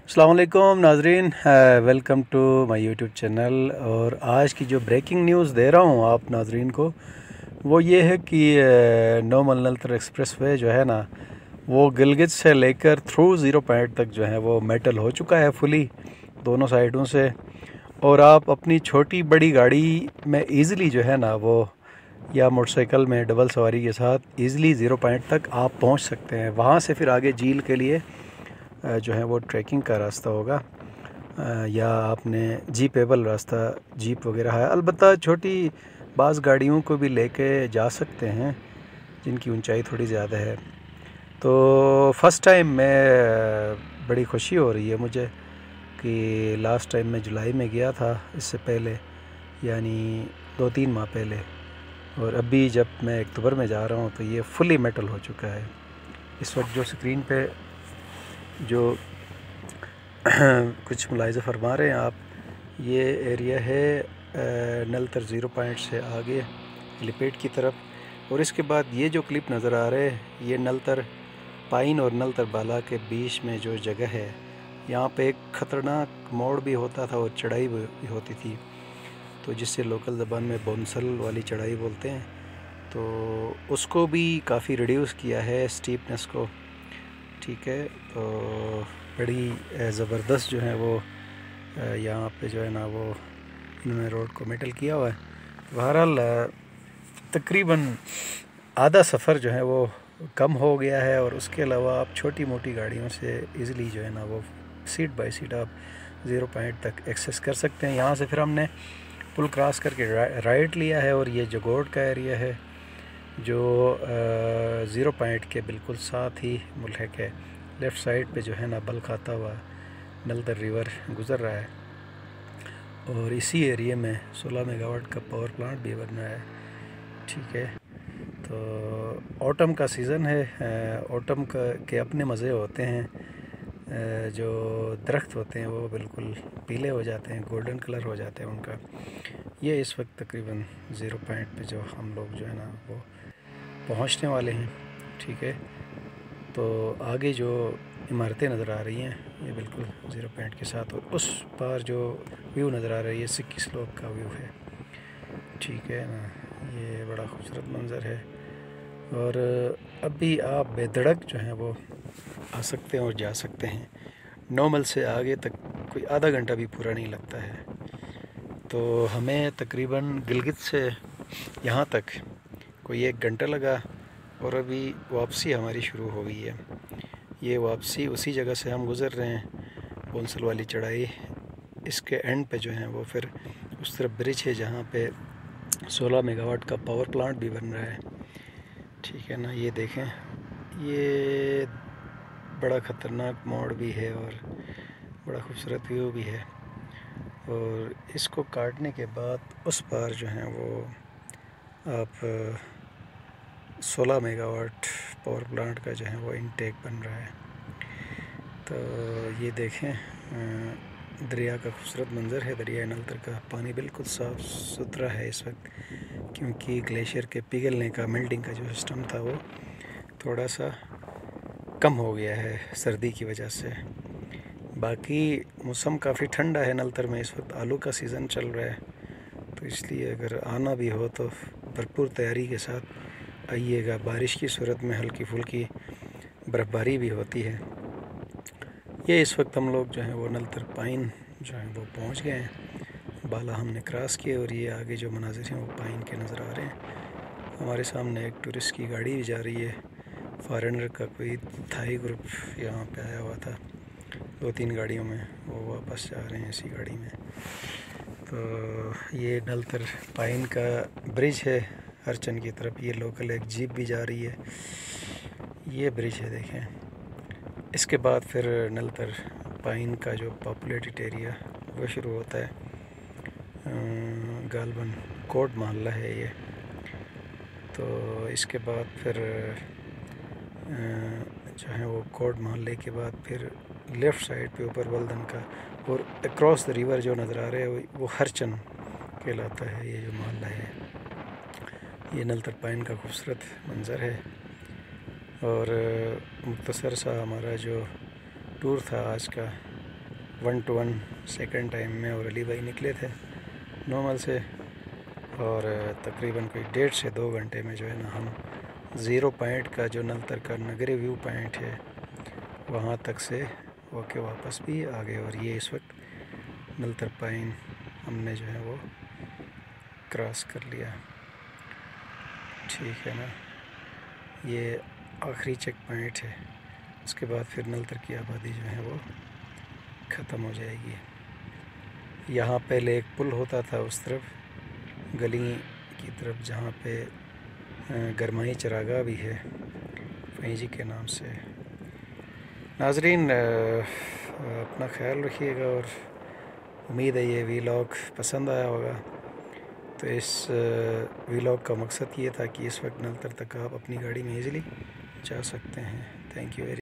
अस्सलाम वालेकुम नाजरीन, welcome to my YouTube channel. और आज की जो ब्रेकिंग न्यूज़ दे रहा हूँ आप नाजरीन को, वो ये है कि नोमल नलतर एक्सप्रेस वे जो है ना, वो गिलगित से लेकर थ्रू ज़ीरो पॉइंट तक जो है वो मेटल हो चुका है फुली दोनों साइडों से। और आप अपनी छोटी बड़ी गाड़ी में ईज़िली जो है ना वो, या मोटरसाइकिल में डबल सवारी के साथ ईज़िली ज़ीरो पॉइंट तक आप पहुँच सकते हैं। वहाँ से फिर आगे झील के लिए जो है वो ट्रैकिंग का रास्ता होगा, या आपने जीपेबल रास्ता, जीप वगैरह है। अलबत्ता छोटी बाज़ गाड़ियों को भी लेके जा सकते हैं जिनकी ऊंचाई थोड़ी ज़्यादा है। तो फ़र्स्ट टाइम मैं बड़ी खुशी हो रही है मुझे कि लास्ट टाइम मैं जुलाई में गया था, इससे पहले यानी 2-3 माह पहले, और अभी जब मैं अक्टूबर में जा रहा हूँ तो ये फुली मेटल हो चुका है। इस वक्त जो स्क्रीन पे जो कुछ मुलाहिज़ा फरमा रहे हैं आप, ये एरिया है नलतर ज़ीरो पॉइंट से आगे हेलीपैड की तरफ। और इसके बाद ये जो क्लिप नज़र आ रहे हैं, ये नलतर पाइन और नलतर बाला के बीच में जो जगह है, यहाँ पे एक ख़तरनाक मोड़ भी होता था और चढ़ाई भी होती थी, तो जिससे लोकल ज़बान में बोनसल वाली चढ़ाई बोलते हैं। तो उसको भी काफ़ी रिड्यूस किया है स्टीपनेस को, ठीक है। तो बड़ी ज़बरदस्त जो है वो यहाँ पे जो है ना वो इन्होंने रोड को मेटल किया हुआ है। बहरहाल तकरीबन आधा सफ़र जो है वो कम हो गया है, और उसके अलावा आप छोटी मोटी गाड़ियों से इजीली जो है ना वो सीट बाय सीट आप ज़ीरो पॉइंट तक एक्सेस कर सकते हैं। यहाँ से फिर हमने पुल क्रॉस करके राइट लिया है, और ये जगोड़ का एरिया है जो ज़ीरो पॉइंट के बिल्कुल साथ ही मुल्हक है। लेफ़्ट साइड पे जो है ना बल खाता हुआ नलतर रिवर गुज़र रहा है, और इसी एरिया में 16 मेगावाट का पावर प्लांट भी बन रहा है, ठीक है। तो ऑटम का सीज़न है, ऑटम के अपने मज़े होते हैं। जो दरख्त होते हैं वो बिल्कुल पीले हो जाते हैं, गोल्डन कलर हो जाते हैं उनका। ये इस वक्त तकरीबन ज़ीरो पॉइंट पे जो हम लोग जो है ना वो पहुंचने वाले हैं, ठीक है। तो आगे जो इमारतें नज़र आ रही हैं ये बिल्कुल ज़ीरो पॉइंट के साथ, और उस पार जो व्यू नज़र आ रहा है ये सिक्की स्लोप का व्यू है, ठीक है ना। ये बड़ा खूबसूरत मंज़र है, और अभी आप बेधड़क जो है वो आ सकते हैं और जा सकते हैं। नॉर्मल से आगे तक कोई आधा घंटा भी पूरा नहीं लगता है। तो हमें तकरीबन गिलगित से यहाँ तक कोई 1 घंटा लगा, और अभी वापसी हमारी शुरू हो गई है। ये वापसी उसी जगह से हम गुज़र रहे हैं, बोनसल वाली चढ़ाई। इसके एंड पे जो है वो फिर उस तरफ ब्रिज है जहाँ पे 16 मेगावाट का पावर प्लांट भी बन रहा है, ठीक है ना। ये देखें, ये बड़ा ख़तरनाक मोड़ भी है और बड़ा खूबसूरत व्यू भी है। और इसको काटने के बाद उस पार जो है वो आप 16 मेगावाट पावर प्लांट का जो है वो इनटेक बन रहा है। तो ये देखें, दरिया का खूबसूरत मंज़र है। दरिया नलतर का पानी बिल्कुल साफ़ सुथरा है इस वक्त, क्योंकि ग्लेशियर के पिघलने का, मेल्टिंग का जो सिस्टम था वो थोड़ा सा कम हो गया है सर्दी की वजह से। बाकी मौसम काफ़ी ठंडा है नलतर में इस वक्त, आलू का सीज़न चल रहा है, तो इसलिए अगर आना भी हो तो भरपूर तैयारी के साथ आइएगा। बारिश की सूरत में हल्की फुल्की बर्फ़बारी भी होती है। ये इस वक्त हम लोग जो है वो नलतर पाइन जो है वो पहुंच गए हैं। बाला हमने क्रॉस किए, और ये आगे जो मनाज़िर हैं वो पाइन के नज़र आ रहे हैं। हमारे सामने एक टूरिस्ट की गाड़ी भी जा रही है, फॉरेनर का कोई थाई ग्रुप यहाँ पे आया हुआ था 2-3 गाड़ियों में, वो वापस जा रहे हैं इसी गाड़ी में। तो ये नलतर पाइन का ब्रिज है हरचन की तरफ। ये लोकल एक जीप भी जा रही है, ये ब्रिज है देखें। इसके बाद फिर नलतर पाइन का जो पॉपुलेटेड एरिया वो शुरू होता है। गालबन कोट मोहल्ला है ये। तो इसके बाद फिर जो है वो कोट मोहल्ले के बाद फिर लेफ़्ट साइड पे ऊपर वल्दन का और अक्रॉस द रिवर जो नज़र आ रहा है वो हरचन कहलाता है ये जो मोहल्ला है। ये नलतर पाइन का खूबसूरत मंज़र है। और मुख्तसर सा हमारा जो टूर था आज का, 1 to 1 सेकेंड टाइम में और अली भाई निकले थे नॉर्मल से, और तकरीबन कोई 1.5 से 2 घंटे में जो है ना हम 0 पॉइंट का जो नलतर का नगरी व्यू पॉइंट है वहाँ तक से होके वापस भी आ गए। और ये इस वक्त नलतर पाइन हमने जो है वो क्रॉस कर लिया। ठीक है ना, ये आखिरी चेक पॉइंट है, उसके बाद फिर नलतर की आबादी जो है वो ख़त्म हो जाएगी। यहाँ पहले एक पुल होता था उस तरफ गली की तरफ जहाँ पे गरमाई चरागाह भी है फहीं जी के नाम से। नाजरीन अपना ख्याल रखिएगा और उम्मीद है ये वीलॉग पसंद आया होगा। तो इस वीलॉग का मकसद ये था कि इस वक्त नलतर तक आप अपनी गाड़ी में ईज़िली जा सकते हैं। Thank you very